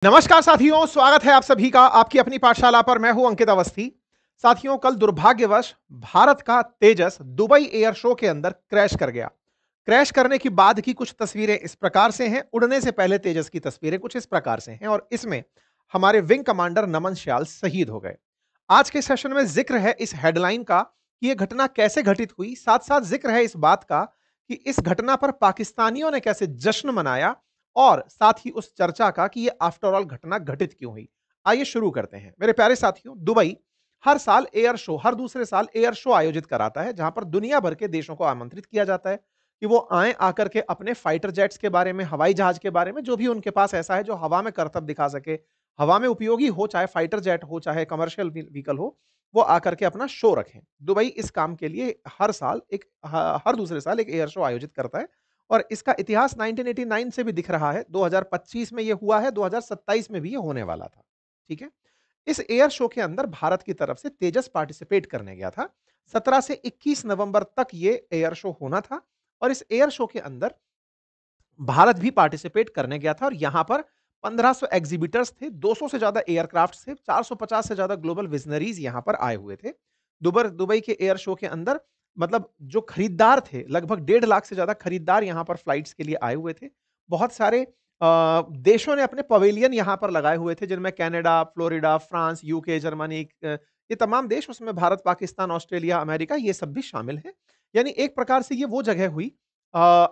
नमस्कार साथियों, स्वागत है आप सभी का आपकी अपनी पाठशाला पर। मैं हूं अंकित अवस्थी। साथियों, कल दुर्भाग्यवश भारत का तेजस दुबई एयर शो के अंदर क्रैश कर गया। क्रैश करने के बाद की कुछ तस्वीरें इस प्रकार से हैं, उड़ने से पहले तेजस की तस्वीरें कुछ इस प्रकार से हैं और इसमें हमारे विंग कमांडर नमन श्याल शहीद हो गए। आज के सेशन में जिक्र है इस हेडलाइन का कि यह घटना कैसे घटित हुई, साथ-साथ जिक्र है इस बात का कि इस घटना पर पाकिस्तानियों ने कैसे जश्न मनाया और साथ ही उस चर्चा का कि ये आफ्टर ऑल घटना घटित क्यों हुई। आइए शुरू करते हैं। मेरे प्यारे साथियों, दुबई हर साल एयर शो, हर दूसरे साल एयर शो आयोजित कराता है, जहां पर दुनिया भर के देशों को आमंत्रित किया जाता है कि वो आएं, आकर के अपने फाइटर जेट्स के बारे में, हवाई जहाज के बारे में, जो भी उनके पास ऐसा है जो हवा में करतब दिखा सके, हवा में उपयोगी हो, चाहे फाइटर जेट हो, चाहे कमर्शियल व्हीकल हो, वो आकर के अपना शो रखें। दुबई इस काम के लिए हर दूसरे साल एक एयर शो आयोजित करता है और इसका इतिहास 1989 से भी दिख रहा है। 2025 में ये हुआ है, 2027 में भी ये होने वाला था। ठीक है? इस एयर शो के अंदर भारत की तरफ से तेजस पार्टिसिपेट करने गया था। 17 से 21 नवंबर तक ये एयर शो होना था और इस एयर शो के अंदर भारत भी पार्टिसिपेट करने गया था और यहां पर 1500 एग्जीबिटर्स थे, 200 से ज्यादा एयरक्राफ्ट थे, 450 से ज्यादा ग्लोबल विजनरीज यहां पर आए हुए थे। दुबई के एयर शो के अंदर मतलब जो खरीदार थे, लगभग 1.5 लाख से ज्यादा खरीदार यहां पर फ्लाइट्स के लिए आए हुए थे। बहुत सारे देशों ने अपने पवेलियन यहां पर लगाए हुए थे, जिनमें Canada, Florida, France, UK, Germany, ये तमाम देश, उसमें भारत, पाकिस्तान, ऑस्ट्रेलिया, अमेरिका, ये सब भी शामिल हैं। यानी एक प्रकार से ये वो जगह हुई,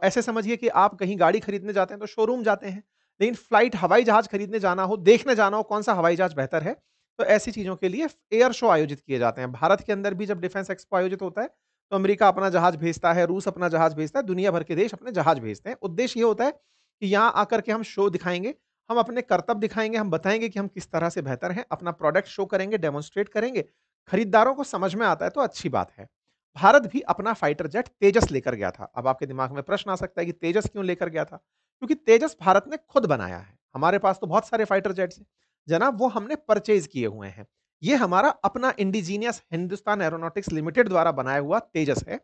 ऐसे समझिए कि आप कहीं गाड़ी खरीदने जाते हैं तो शोरूम जाते हैं, लेकिन फ्लाइट, हवाई जहाज खरीदने जाना हो, देखने जाना हो कौन सा हवाई जहाज बेहतर है, तो ऐसी चीजों के लिए एयर शो आयोजित किए जाते हैं। भारत के अंदर भी जब डिफेंस एक्सपो आयोजित होता है तो अमेरिका अपना जहाज भेजता है, रूस अपना जहाज भेजता है, दुनिया भर के देश अपने जहाज भेजते हैं। उद्देश्य ये होता है कि यहाँ आकर के हम शो दिखाएंगे, हम अपने करतब दिखाएंगे, हम बताएंगे कि हम किस तरह से बेहतर हैं, अपना प्रोडक्ट शो करेंगे, डेमोन्स्ट्रेट करेंगे, खरीदारों को समझ में आता है तो अच्छी बात है। भारत भी अपना फाइटर जेट तेजस लेकर गया था। अब आपके दिमाग में प्रश्न आ सकता है कि तेजस क्यों लेकर गया था? क्योंकि तेजस भारत ने खुद बनाया है। हमारे पास तो बहुत सारे फाइटर जेट्स हैं। जनाब, वो हमने परचेज़ किए हुए हैं। ये हमारा अपना इंडिजीनियस हिंदुस्तान एरोनॉटिक्स लिमिटेड द्वारा बनाया हुआ तेजस है।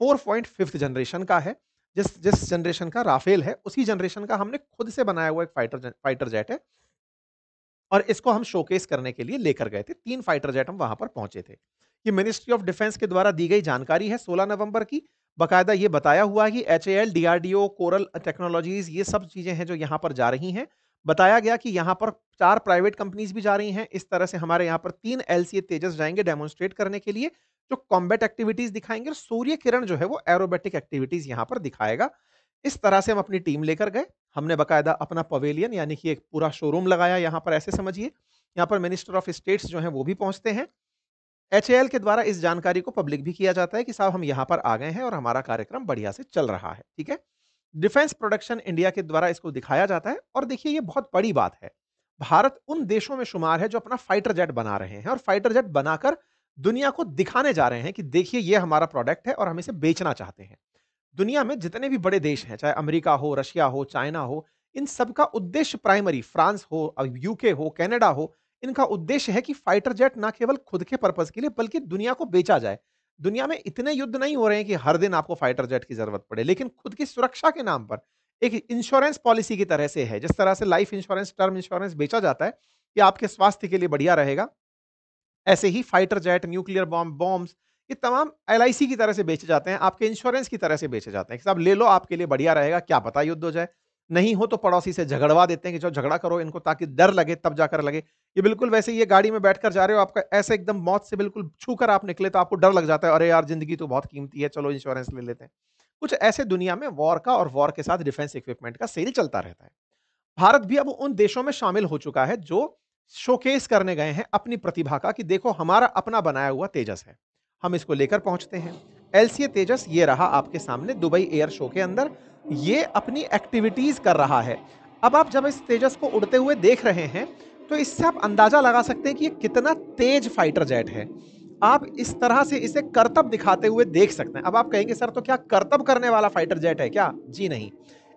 4.5th जनरेशन का है। जिस जिस जनरेशन का राफेल है, उसी जनरेशन का हमने खुद से बनाया हुआ एक फाइटर जेट है और इसको हम शोकेस करने के लिए लेकर गए थे। 3 फाइटर जेट हम वहाँ पर पहुँचे थे। ये मिनिस्ट्री ऑफ डिफेंस के द्वारा दी गई जानकारी है 16 नवंबर की। बाकायदा ये बताया हुआ है कि एचएएल, डीआरडीओ, कोरल टेक्नोलॉजीज़, ये सब चीज़ें हैं जो यहाँ पर जा रही हैं। बताया गया कि यहाँ पर 4 प्राइवेट कंपनीज़ भी जा रही हैं। इस तरह से हमारे यहाँ पर 3 एलसीए तेजस जाएँगे डेमोन्स्ट्रेट करने के लिए, जो कॉम्बैट एक्टिविटीज़ दिखाएँगे और सूर्य किरण जो है वो एरोबैटिक एक्टिविटीज़ यहाँ पर दिखाएगा। इस तरह से हम अपनी टीम लेकर गए। हमने बाकायदा अपना पवेलियन, यानी कि एक पूरा शोरूम लगाया यहाँ पर, ऐसे समझिए। यहाँ पर मिनिस्टर ऑफ स्टेट्स जो हैं वो भी पहुँचते हैं। एचएएल के द्वारा इस जानकारी को पब्लिक भी किया जाता है कि साहब हम यहाँ पर आ गए हैं और हमारा कार्यक्रम बढ़िया से चल रहा है, ठीक है? डिफेंस प्रोडक्शन इंडिया के द्वारा इसको दिखाया जाता है और देखिए ये बहुत बड़ी बात है। भारत उन देशों में शुमार है जो अपना फाइटर जेट बना रहे हैं और फाइटर जेट बनाकर दुनिया को दिखाने जा रहे हैं कि देखिए ये हमारा प्रोडक्ट है और हम इसे बेचना चाहते हैं। दुनिया में जितने भी बड़े देश हैं, चाहे अमेरिका हो, रशिया हो, चाइना हो, इन सब का उद्देश्य प्राइमरी, फ्रांस हो, यूके हो, कनाडा हो, इनका उद्देश्य है कि फाइटर जेट ना केवल खुद के पर्पस के लिए बल्कि दुनिया को बेचा जाए। दुनिया में इतने युद्ध नहीं हो रहे हैं कि हर दिन आपको फाइटर जेट की ज़रूरत पड़े, लेकिन खुद की सुरक्षा के नाम पर एक इंश्योरेंस पॉलिसी की तरह से है। जिस तरह से लाइफ इंश्योरेंस, टर्म इंश्योरेंस बेचा जाता है कि आपके स्वास्थ्य के लिए बढ़िया रहेगा, ऐसे ही फाइटर जेट, न्यूक्लियर बॉम्ब्स, ये तमाम एलआईसी की तरह से बेचे जाते हैं, आपके इंश्योरेंस की तरह से बेचे जाते हैं कि साहब ले लो, आपके लिए बढ़िया रहेगा, क्या पता युद्ध हो जाए। नहीं हो तो पड़ोसी से झगड़वा देते हैं कि चलो झगड़ा करो इनको, ताकि डर लगे तब जाकर लगे। ये बिल्कुल वैसे ही, ये गाड़ी में बैठकर जा रहे हो, आपका ऐसे एकदम मौत से बिल्कुल छूकर आप निकले तो आपको डर लग जाता है, अरे यार ज़िंदगी तो बहुत कीमती है, चलो इंश्योरेंस ले लेते हैं। कुछ ऐसे दुनिया में वॉर का और वॉर के साथ डिफेंस इक्विपमेंट का सेल चलता रहता है। भारत भी अब उन देशों में शामिल हो चुका है जो शोकेस करने गए हैं अपनी प्रतिभा का कि देखो हमारा अपना बनाया हुआ तेजस है। हम इसको लेकर पहुंचते हैं। एलसीए तेजस ये रहा आपके सामने दुबई एयर शो के अंदर। ये अपनी एक्टिविटीज कर रहा है। अब आप जब इस तेजस को उड़ते हुए देख रहे हैं तो इससे आप अंदाजा लगा सकते हैं कि ये कितना तेज फाइटर जेट है। आप इस तरह से इसे करतब दिखाते हुए देख सकते हैं। अब आप कहेंगे सर तो क्या करतब करने वाला फाइटर जेट है क्या? जी नहीं।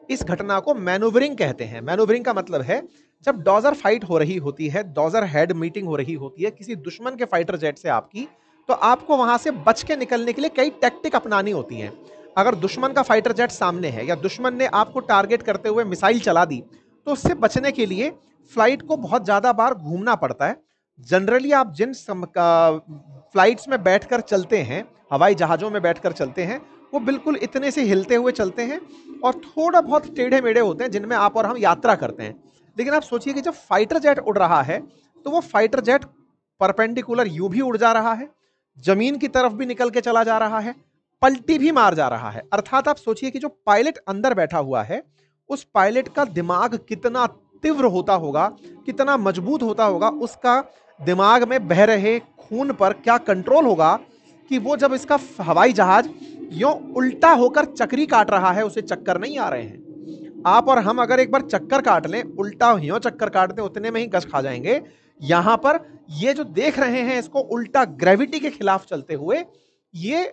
इस घटना को मैनूवरिंग कहते हैं। मैनूवरिंग का मतलब है जब डॉजर फाइट हो रही होती है, डॉजर हेड मीटिंग हो रही होती है किसी दुश्मन के फाइटर जेट से आपकी, तो आपको वहां से बच के निकलने के लिए कई टैक्टिक अपनानी होती हैं। अगर दुश्मन का फाइटर जेट सामने है या दुश्मन ने आपको टारगेट करते हुए मिसाइल चला दी, तो उससे बचने के लिए फ्लाइट को बहुत ज़्यादा बार घूमना पड़ता है। जनरली आप जिन फ्लाइट्स में बैठकर चलते हैं, हवाई जहाज़ों में बैठकर चलते हैं, वो बिल्कुल इतने से हिलते हुए चलते हैं और थोड़ा बहुत टेढ़े-मेढ़े होते हैं जिनमें आप और हम यात्रा करते हैं। लेकिन आप सोचिए कि जब फाइटर जेट उड़ रहा है, तो वो फाइटर जेट परपेंडिकुलर यूँ भी उड़ जा रहा है, ज़मीन की तरफ भी निकल के चला जा रहा है, पलटी भी मार जा रहा है। अर्थात आप सोचिए कि जो पायलट अंदर बैठा हुआ है, उस पायलट का दिमाग कितना तीव्र होता होगा, कितना मजबूत होता होगा, उसका दिमाग में बह रहे खून पर क्या कंट्रोल होगा कि वो जब इसका हवाई जहाज यूं उल्टा होकर चक्री काट रहा है, उसे चक्कर नहीं आ रहे हैं। आप और हम अगर एक बार चक्कर काट लें, उल्टा यूं चक्कर काट दें, उतने में ही गश खा जाएंगे। यहां पर ये जो देख रहे हैं इसको उल्टा ग्रेविटी के खिलाफ चलते हुए, ये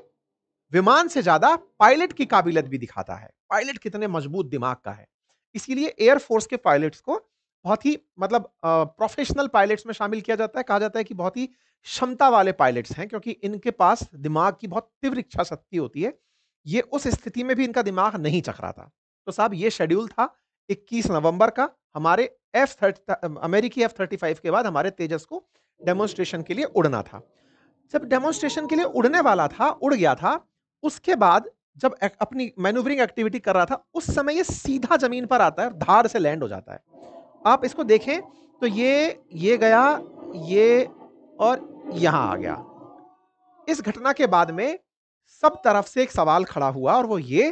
विमान से ज्यादा पायलट की काबिलियत भी दिखाता है। पायलट कितने मजबूत दिमाग का है। इसीलिए एयरफोर्स के पायलट्स को बहुत ही मतलब प्रोफेशनल पायलट्स में शामिल किया जाता है। कहा जाता है कि बहुत ही क्षमता वाले पायलट्स हैं, क्योंकि इनके पास दिमाग की बहुत तीव्र इच्छा शक्ति होती है। ये उस स्थिति में भी इनका दिमाग नहीं चकराता। तो साहब ये शेड्यूल था 21 नवंबर का, हमारे अमेरिकी F-35 के बाद हमारे तेजस को डेमोन्स्ट्रेशन के लिए उड़ना था। जब डेमोन्स्ट्रेशन के लिए उड़ने वाला था, उड़ गया था, उसके बाद जब अपनी मैन्यूवरिंग एक्टिविटी कर रहा था, उस समय ये सीधा जमीन पर आता है और धाड़ से लैंड हो जाता है। आप इसको देखें तो ये गया, ये और यहां आ गया। इस घटना के बाद में सब तरफ से एक सवाल खड़ा हुआ और वो ये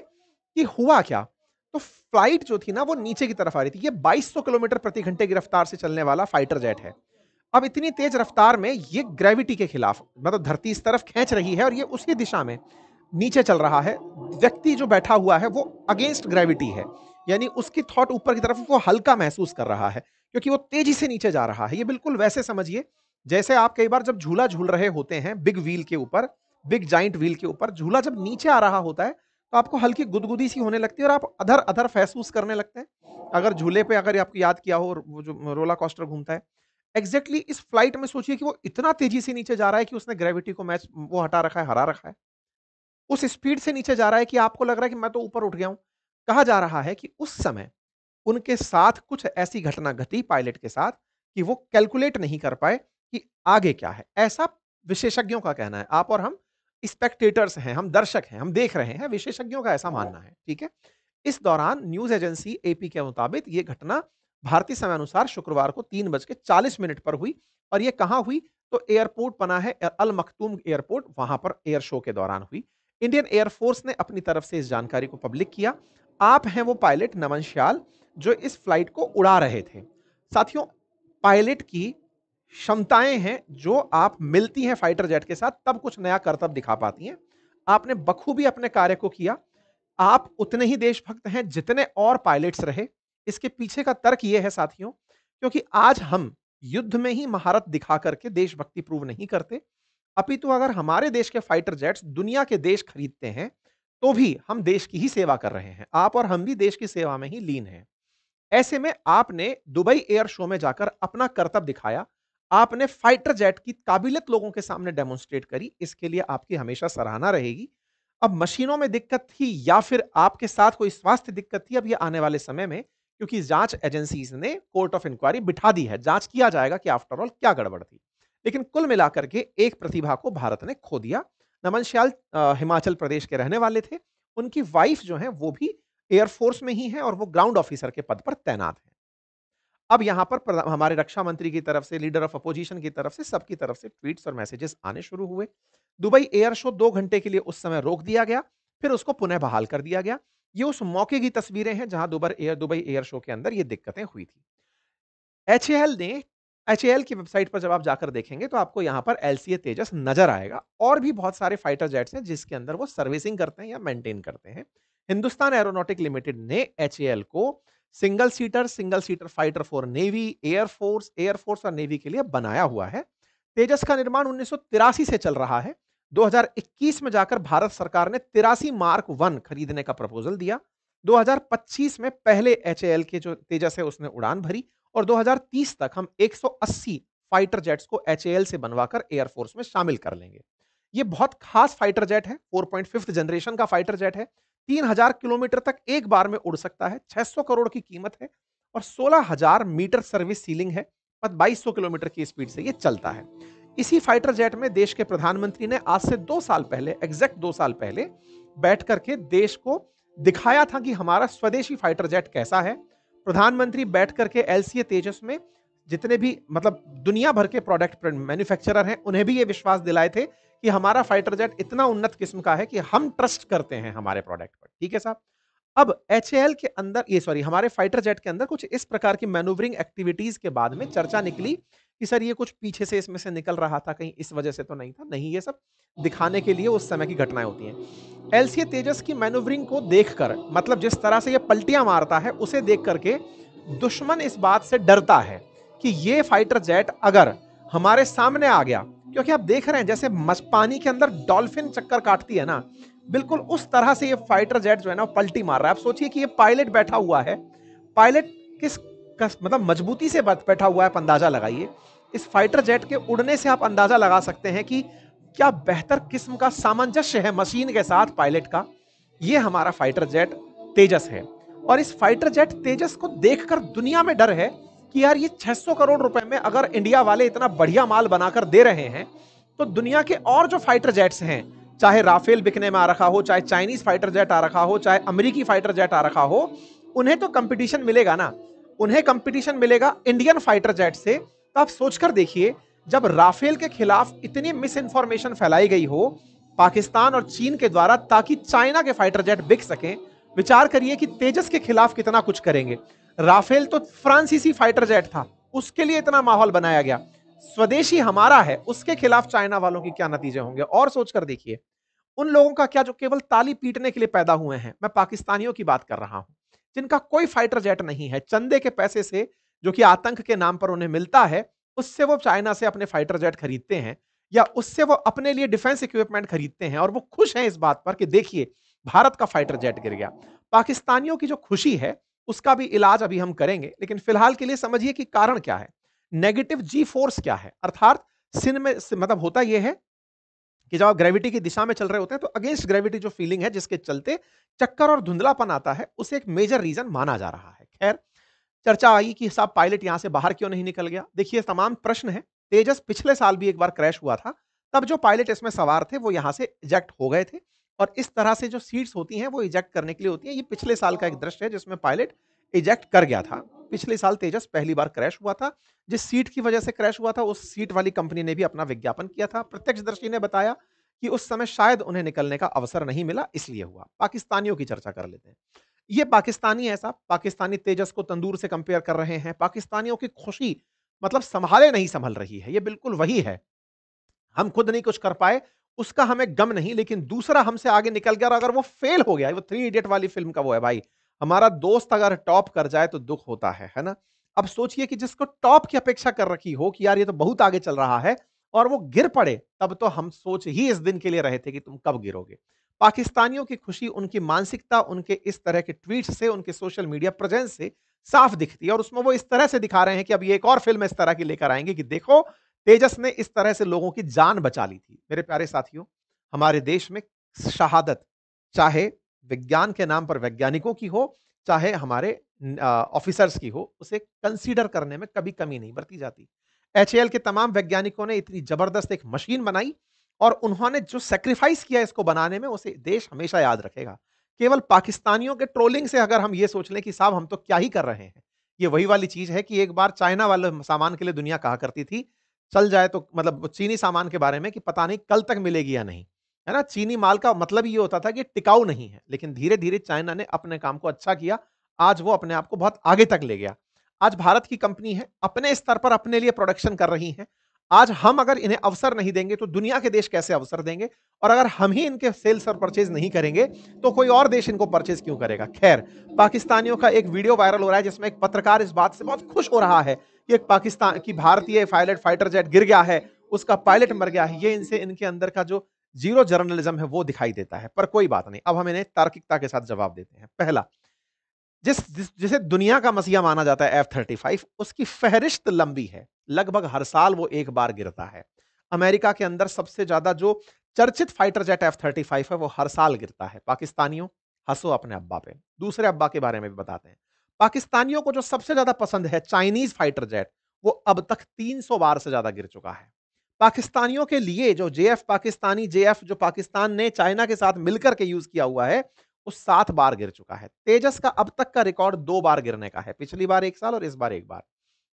कि हुआ क्या? तो फ्लाइट जो थी ना वो नीचे की तरफ आ रही थी। ये 2200 किलोमीटर प्रति घंटे की रफ्तार से चलने वाला फाइटर जेट है। अब इतनी तेज रफ्तार में ये ग्रेविटी के खिलाफ, मतलब धरती इस तरफ खींच रही है और ये उसी दिशा में नीचे चल रहा है। व्यक्ति जो बैठा हुआ है वो अगेंस्ट ग्रेविटी है, यानी उसकी थॉट ऊपर की तरफ, वो हल्का महसूस कर रहा है क्योंकि वो तेजी से नीचे जा रहा है। ये बिल्कुल वैसे समझिए जैसे आप कई बार जब झूला झूल रहे होते हैं बिग व्हील के ऊपर, बिग जाइंट व्हील के ऊपर, झूला जब नीचे आ रहा होता है तो आपको हल्की गुदगुदी सी होने लगती है और आप अधर अधर महसूस करने लगते हैं। अगर झूले पे अगर आपको याद किया हो, वो जो रोलर कोस्टर घूमता है, एग्जैक्टली इस फ्लाइट में सोचिए कि वो इतना तेजी से नीचे जा रहा है कि उसने ग्रेविटी को मैच वो हटा रखा है, हरा रखा है। उस स्पीड से नीचे जा रहा है कि आपको लग रहा है कि मैं तो ऊपर उठ गया हूं। कहा जा रहा है कि उस समय उनके साथ कुछ ऐसी घटना घटी पायलट के साथ कि वो कैलकुलेट नहीं कर पाए कि आगे क्या है। ऐसा विशेषज्ञों का कहना है। आप और हम स्पेक्टेटर्स हैं, हम दर्शक हैं, हम देख रहे हैं, विशेषज्ञों का ऐसा मानना है। ठीक है। इस दौरान न्यूज एजेंसी एपी के मुताबिक यह घटना भारतीय समय अनुसार शुक्रवार को 3:40 पर हुई। और यह कहां हुई? तो एयरपोर्ट बना है अल मखतूम एयरपोर्ट, वहां पर एयर शो के दौरान हुई। इंडियन एयरफोर्स ने अपनी तरफ से इस जानकारी को पब्लिक किया। आप हैं वो पायलट नमन श्याल जो इस फ्लाइट को उड़ा रहे थे। साथियों, पायलट की क्षमताएं हैं जो आप मिलती हैं फाइटर जेट के साथ तब कुछ नया करतब दिखा पाती हैं। आपने बखूबी अपने कार्य को किया। आप उतने ही देशभक्त हैं जितने और पायलट्स रहे। इसके पीछे का तर्क यह है साथियों, क्योंकि आज हम युद्ध में ही महारत दिखा करके देशभक्ति प्रूव नहीं करते, अपितु अगर हमारे देश के फाइटर जेट्स दुनिया के देश खरीदते हैं तो भी हम देश की ही सेवा कर रहे हैं। आप और हम भी देश की सेवा में ही लीन हैं। ऐसे में आपने दुबई एयर शो में जाकर अपना कर्तव्य दिखाया। आपने फाइटर जेट की काबिलियत लोगों के सामने डेमोन्स्ट्रेट करी। इसके लिए आपकी हमेशा सराहना रहेगी। अब मशीनों में दिक्कत थी या फिर आपके साथ कोई स्वास्थ्य दिक्कत थी, अब ये आने वाले समय में, क्योंकि जांच एजेंसीज ने कोर्ट ऑफ इंक्वायरी बिठा दी है, जांच किया जाएगा कि आफ्टर ऑल क्या गड़बड़ थी। लेकिन कुल मिलाकर के एक प्रतिभा को भारत ने खो दिया। नमन श्याल हिमाचल प्रदेश के रहने वाले थे। उनकी वाइफ जो है वो भी एयरफोर्स में ही है और वो ग्राउंड ऑफिसर के पद पर तैनात है। अब यहां पर हमारे रक्षा मंत्री की तरफ से, लीडर ऑफ अपोजिशन की तरफ से, सबकी तरफ से ट्वीट्स और मैसेजेस आने शुरू हुए। दुबई एयर शो 2 घंटे के लिए उस समय रोक दिया गया, फिर उसको पुनः बहाल कर दिया गया। ये उस मौके की तस्वीरें हैं जहां दुबई एयर शो के अंदर ये दिक्कतें हुई थी। एचएएल ने एचएएल की वेबसाइट पर जब आप जाकर देखेंगे तो आपको यहां पर एलसीए तेजस नजर आएगा। और भी बहुत सारे फाइटर जेट्स हैं जिसके अंदर वो सर्विसिंग करते हैं या मेंटेन करते हैं। हिंदुस्तान एरोनॉटिक लिमिटेड ने एचएएल को single seater fighter for navy, air force और नेवी के लिए बनाया हुआ है। तेजस का निर्माण 1983 से चल रहा है। 2021 में जाकर भारत सरकार ने 83 मार्क 1 खरीदने का प्रपोजल दिया। 2025 में पहले एचएएल के जो तेजस है उसने उड़ान भरी और 2030 तक हम 180 फाइटर जेट्स को एचएएल से बनवाकर एयरफोर्स में शामिल कर लेंगे। यह बहुत खास फाइटर जेट है, 4.5 जनरेशन का फाइटर जेट है। 3000 किलोमीटर तक एक बार में उड़ सकता है। 600 करोड़ की कीमत है और 16,000 मीटर सर्विस सीलिंग है और 2200 किलोमीटर की स्पीड से ये चलता है। इसी फाइटर जेट में देश के प्रधानमंत्री ने आज से 2 साल पहले, एग्जैक्ट 2 साल पहले बैठ करके देश को दिखाया था कि हमारा स्वदेशी फाइटर जेट कैसा है। प्रधानमंत्री बैठ करके एलसीए तेजस में जितने भी मतलब दुनिया भर के प्रोडक्ट मैन्युफैक्चरर हैं, उन्हें भी ये विश्वास दिलाए थे कि हमारा फाइटर जेट इतना उन्नत किस्म का है कि हम ट्रस्ट करते हैं हमारे प्रोडक्ट पर। ठीक है साहब? अब एचएएल के अंदर ये सॉरी हमारे फाइटर जेट के अंदर कुछ इस प्रकार की मैन्यूवरिंग एक्टिविटीज के बाद में चर्चा निकली कि सर ये कुछ पीछे से इसमें से निकल रहा था, कहीं इस वजह से तो नहीं था। नहीं, ये सब दिखाने के लिए उस समय की घटनाएं होती हैं। एलसीए तेजस की मैन्यूवरिंग को देखकर, मतलब जिस तरह से ये पलटियां मारता है उसे देख करके दुश्मन इस बात से डरता है कि ये फाइटर जेट अगर हमारे सामने आ गया, क्योंकि आप देख रहे हैं जैसे पानी के अंदर डॉल्फिन चक्कर काटती है ना, बिल्कुल उस तरह से ये फाइटर जेट जो है ना पलटी मार रहा है। आप सोचिए कि ये पायलट बैठा हुआ है, पायलट मतलब मजबूती से बैठा हुआ है, आप अंदाजा लगाइए। इस फाइटर जेट के उड़ने से आप अंदाजा लगा सकते हैं कि क्या बेहतर किस्म का सामंजस्य है मशीन के साथ पायलट का। ये हमारा फाइटर जेट तेजस है और इस फाइटर जेट तेजस को देखकर दुनिया में डर है कि यार ये 600 करोड़ रुपए में अगर इंडिया वाले इतना बढ़िया माल बनाकर दे रहे हैं तो दुनिया के और जो फाइटर जेट्स हैं, चाहे राफेल बिकने में आ रखा हो, चाहे चाइनीज फाइटर जेट आ रखा हो, चाहे अमेरिकी फाइटर जेट आ रखा हो, उन्हें तो कंपटीशन मिलेगा ना। उन्हें कंपटीशन मिलेगा इंडियन फाइटर जेट से। तो आप सोचकर देखिए, जब राफेल के खिलाफ इतनी मिस इंफॉर्मेशन फैलाई गई हो पाकिस्तान और चीन के द्वारा ताकि चाइना के फाइटर जेट बिक सकें, विचार करिए कि तेजस के खिलाफ कितना कुछ करेंगे। राफेल तो फ्रांसीसी फाइटर जेट था, उसके लिए इतना माहौल बनाया गया। स्वदेशी हमारा है, उसके खिलाफ चाइना वालों की क्या नतीजे होंगे। और सोचकर देखिए उन लोगों का क्या जो केवल ताली पीटने के लिए पैदा हुए हैं। मैं पाकिस्तानियों की बात कर रहा हूं जिनका कोई फाइटर जेट नहीं है, चंदे के पैसे से जो कि आतंक के नाम पर उन्हें मिलता है, उससे वो चाइना से अपने फाइटर जेट खरीदते हैं या उससे वो अपने लिए डिफेंस इक्विपमेंट खरीदते हैं और वो खुश हैं इस बात पर कि देखिए भारत का फाइटर जेट गिर गया। पाकिस्तानियों की जो खुशी है उसका भी इलाज अभी हम करेंगे, लेकिन फिलहाल के लिए समझिए कि कारण क्या है, नेगेटिव जी फोर्स क्या है। अर्थात सिन में मतलब होता यह है कि जब आप ग्रेविटी की दिशा में चल रहे होते हैं तो अगेंस्ट ग्रेविटी जो फीलिंग है जिसके चलते चक्कर और धुंधलापन आता है, उसे एक मेजर रीजन माना जा रहा है। खैर, चर्चा आई कि साहब पायलट यहां से बाहर क्यों नहीं निकल गया। देखिए तमाम प्रश्न है। तेजस पिछले साल भी एक बार क्रैश हुआ था, तब जो पायलट इसमें सवार थे वो यहां से इजेक्ट हो गए थे और इस तरह से जो सीट्स होती हैं वो इजेक्ट करने के लिए होती हैं। ये पिछले साल का एक दृश्य है जिसमें पायलट इजेक्ट कर गया था। पिछले साल तेजस पहली बार क्रैश हुआ था। जिस सीट की वजह से क्रैश हुआ था उस सीट वाली कंपनी ने भी अपना विज्ञापन किया था। प्रत्यक्षदर्शी ने बताया कि उस समय शायद उन्हें निकलने का अवसर नहीं मिला, इसलिए हुआ। पाकिस्तानियों की चर्चा कर लेते हैं। ये पाकिस्तानी है साहब, पाकिस्तानी तेजस को तंदूर से कंपेयर कर रहे हैं। पाकिस्तानियों की खुशी मतलब संभाले नहीं संभल रही है। ये बिल्कुल वही है, हम खुद नहीं कुछ कर पाए उसका हमें गम नहीं, लेकिन दूसरा हमसे आगे निकल गया और अगर वो फेल हो गया, वो थ्री इडियट वाली फिल्म का वो है भाई, हमारा दोस्त अगर टॉप कर जाए तो दुख होता है ना। अब सोचिए कि जिसको टॉप की अपेक्षा कर रखी हो कि यार ये तो बहुत आगे चल रहा है और वो गिर पड़े, तब तो हम सोच ही इस दिन के लिए रहे थे कि तुम कब गिरोगे। पाकिस्तानियों की खुशी उनकी मानसिकता, उनके इस तरह के ट्वीट से, उनके सोशल मीडिया प्रेजेंस से साफ दिखती है और उसमें वो इस तरह से दिखा रहे हैं कि अब ये एक और फिल्म इस तरह की लेकर आएंगे कि देखो तेजस ने इस तरह से लोगों की जान बचा ली थी। मेरे प्यारे साथियों, हमारे देश में शहादत चाहे विज्ञान के नाम पर वैज्ञानिकों की हो, चाहे हमारे ऑफिसर्स की हो, उसे कंसीडर करने में कभी कमी नहीं बरती जाती। एचएएल के तमाम वैज्ञानिकों ने इतनी जबरदस्त एक मशीन बनाई और उन्होंने जो सैक्रिफाइस किया इसको बनाने में, उसे देश हमेशा याद रखेगा। केवल पाकिस्तानियों के ट्रोलिंग से अगर हम ये सोच लें कि साहब हम तो क्या ही कर रहे हैं, ये वही वाली चीज है कि एक बार चाइना वाले सामान के लिए दुनिया कहा करती थी, चल जाए तो मतलब चीनी सामान के बारे में कि पता नहीं कल तक मिलेगी या नहीं, है ना। चीनी माल का मतलब ये होता था कि टिकाऊ नहीं है, लेकिन धीरे धीरे चाइना ने अपने काम को अच्छा किया, आज वो अपने आप को बहुत आगे तक ले गया। आज भारत की कंपनी है, अपने स्तर पर अपने लिए प्रोडक्शन कर रही है। आज हम अगर इन्हें अवसर नहीं देंगे तो दुनिया के देश कैसे अवसर देंगे, और अगर हम ही इनके सेल्स और परचेज नहीं करेंगे तो कोई और देश इनको परचेज क्यों करेगा। खैर, पाकिस्तानियों का एक वीडियो वायरल हो रहा है जिसमें एक पत्रकार इस बात से बहुत खुश हो रहा है कि एक पाकिस्तान की भारतीय पायलट फाइटर जेट गिर गया है, उसका पायलट मर गया है। ये इनसे इनके अंदर का जो जीरो जर्नलिज्म है वो दिखाई देता है। पर कोई बात नहीं, अब हम इन्हें तार्किकता के साथ जवाब देते हैं। पहला, जिसे दुनिया का मसीहा माना जाता है F-35, उसकी फहरिस्त लंबी है, लगभग हर साल वो एक बार गिरता है। अमेरिका के अंदर सबसे ज्यादा जो चर्चित फाइटर जेट F-35 है वो हर साल गिरता है। पाकिस्तानियों, हंसो अपने अब्बा पे। दूसरे अब्बा के बारे में भी बताते हैं। पाकिस्तानियों को जो सबसे ज्यादा पसंद है चाइनीज फाइटर जेट, वो अब तक 300 बार से ज्यादा गिर चुका है। पाकिस्तानियों के लिए जो जेएफ पाकिस्तानी जेएफ जो पाकिस्तान ने चाइना के साथ मिलकर के यूज किया हुआ है, वो 7 बार गिर चुका है। तेजस का अब तक का रिकॉर्ड 2 बार गिरने का है, पिछली बार 1 साल और इस बार 1 बार।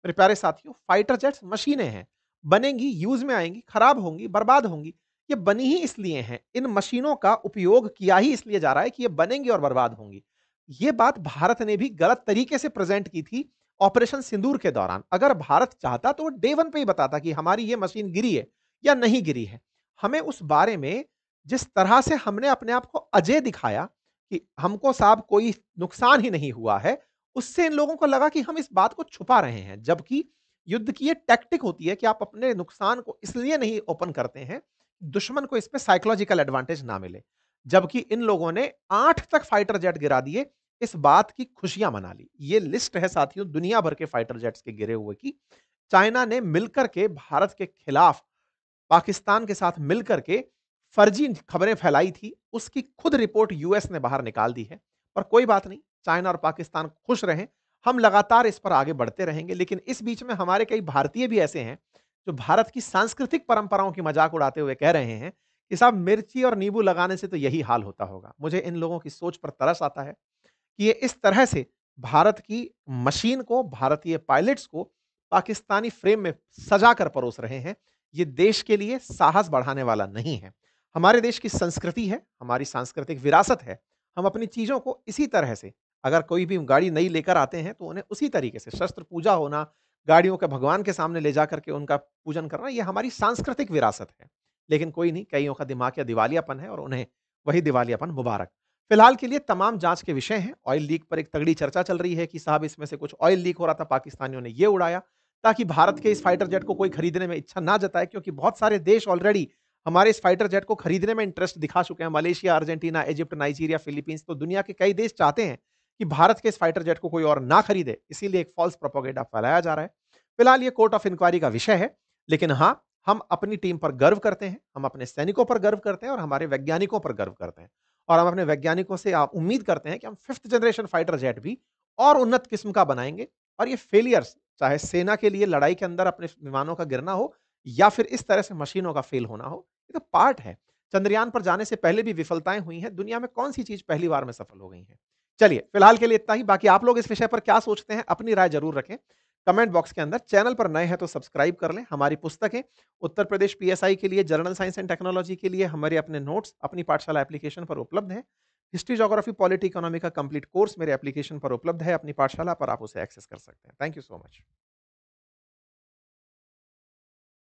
मेरे प्यारे साथियों, फाइटर जेट्स मशीनें हैं, बनेंगी, यूज में आएंगी, खराब होंगी, बर्बाद होंगी। ये बनी ही इसलिए हैं, इन मशीनों का उपयोग किया ही इसलिए जा रहा है कि ये बनेंगी और बर्बाद होंगी। ये बात भारत ने भी गलत तरीके से प्रेजेंट की थी ऑपरेशन सिंदूर के दौरान। अगर भारत चाहता तो वो डे वन पे ही बताता कि हमारी ये मशीन गिरी है या नहीं गिरी है। हमें उस बारे में जिस तरह से हमने अपने आप को अजय दिखाया कि हमको साहब कोई नुकसान ही नहीं हुआ है, उससे इन लोगों को लगा कि हम इस बात को छुपा रहे हैं। जबकि युद्ध की ये टैक्टिक होती है कि आप अपने नुकसान को इसलिए नहीं ओपन करते हैं, दुश्मन को इस पे साइकोलॉजिकल एडवांटेज ना मिले। जबकि इन लोगों ने 8 तक फाइटर जेट गिरा दिए, इस बात की खुशियां मना ली। ये लिस्ट है साथियों दुनिया भर के फाइटर जेट्स के गिरे हुए की। चाइना ने मिलकर के भारत के खिलाफ पाकिस्तान के साथ मिलकर के फर्जी खबरें फैलाई थी, उसकी खुद रिपोर्ट यूएस ने बाहर निकाल दी है। पर कोई बात नहीं, चाइना और पाकिस्तान खुश रहें, हम लगातार इस पर आगे बढ़ते रहेंगे। लेकिन इस बीच में हमारे कई भारतीय भी ऐसे हैं जो भारत की सांस्कृतिक परंपराओं की मजाक उड़ाते हुए कह रहे हैं कि साहब मिर्ची और नींबू लगाने से तो यही हाल होता होगा। मुझे इन लोगों की सोच पर तरस आता है कि ये इस तरह से भारत की मशीन को, भारतीय पायलट्स को पाकिस्तानी फ्रेम में सजा कर परोस रहे हैं। ये देश के लिए साहस बढ़ाने वाला नहीं है। हमारे देश की संस्कृति है, हमारी सांस्कृतिक विरासत है। हम अपनी चीज़ों को इसी तरह से, अगर कोई भी गाड़ी नई लेकर आते हैं तो उन्हें उसी तरीके से शस्त्र पूजा होना, गाड़ियों के भगवान के सामने ले जाकर के उनका पूजन करना, ये हमारी सांस्कृतिक विरासत है। लेकिन कोई नहीं, कईयों का दिमाग या दिवालियापन है और उन्हें वही दिवालियापन मुबारक। फिलहाल के लिए तमाम जांच के विषय हैं। ऑयल लीक पर एक तगड़ी चर्चा चल रही है कि साहब इसमें से कुछ ऑयल लीक हो रहा था, पाकिस्तानियों ने ये उड़ाया ताकि भारत के इस फाइटर जेट को कोई खरीदने में इच्छा ना जताए, क्योंकि बहुत सारे देश ऑलरेडी हमारे इस फाइटर जेट को खरीदने में इंटरेस्ट दिखा चुके हैं। Malaysia, Argentina, Egypt, Nigeria, Philippines, तो दुनिया के कई देश चाहते हैं कि भारत के इस फाइटर जेट को कोई और ना खरीदे, इसीलिए एक फॉल्स प्रोपोगेंडा फैलाया जा रहा है। फिलहाल ये कोर्ट ऑफ इंक्वायरी का विषय है, लेकिन हाँ, हम अपनी टीम पर गर्व करते हैं, हम अपने सैनिकों पर गर्व करते हैं और हमारे वैज्ञानिकों पर गर्व करते हैं। और हम अपने वैज्ञानिकों से उम्मीद करते हैं कि हम 5th जनरेशन फाइटर जेट भी और उन्नत किस्म का बनाएंगे। और ये फेलियर्स, चाहे सेना के लिए लड़ाई के अंदर अपने विमानों का गिरना हो या फिर इस तरह से मशीनों का फेल होना हो, ये तो पार्ट है। चंद्रयान पर जाने से पहले भी विफलताएं हुई हैं, दुनिया में कौन सी चीज पहली बार में सफल हो गई है। चलिए, फिलहाल के लिए इतना ही। बाकी आप लोग इस विषय पर क्या सोचते हैं, अपनी राय जरूर रखें कमेंट बॉक्स के अंदर। चैनल पर नए हैं तो सब्सक्राइब कर लें। हमारी पुस्तकें उत्तर प्रदेश पीएसआई के लिए, जनरल साइंस एंड टेक्नोलॉजी के लिए हमारे अपने नोट्स अपनी पाठशाला एप्लीकेशन पर उपलब्ध हैं। हिस्ट्री, ज्योग्राफी, पॉलिटी, इकोनॉमी का कंप्लीट कोर्स मेरे एप्लीकेशन पर उपलब्ध है। अपनी पाठशाला पर आप उसे एक्सेस कर सकते हैं। Thank you so much.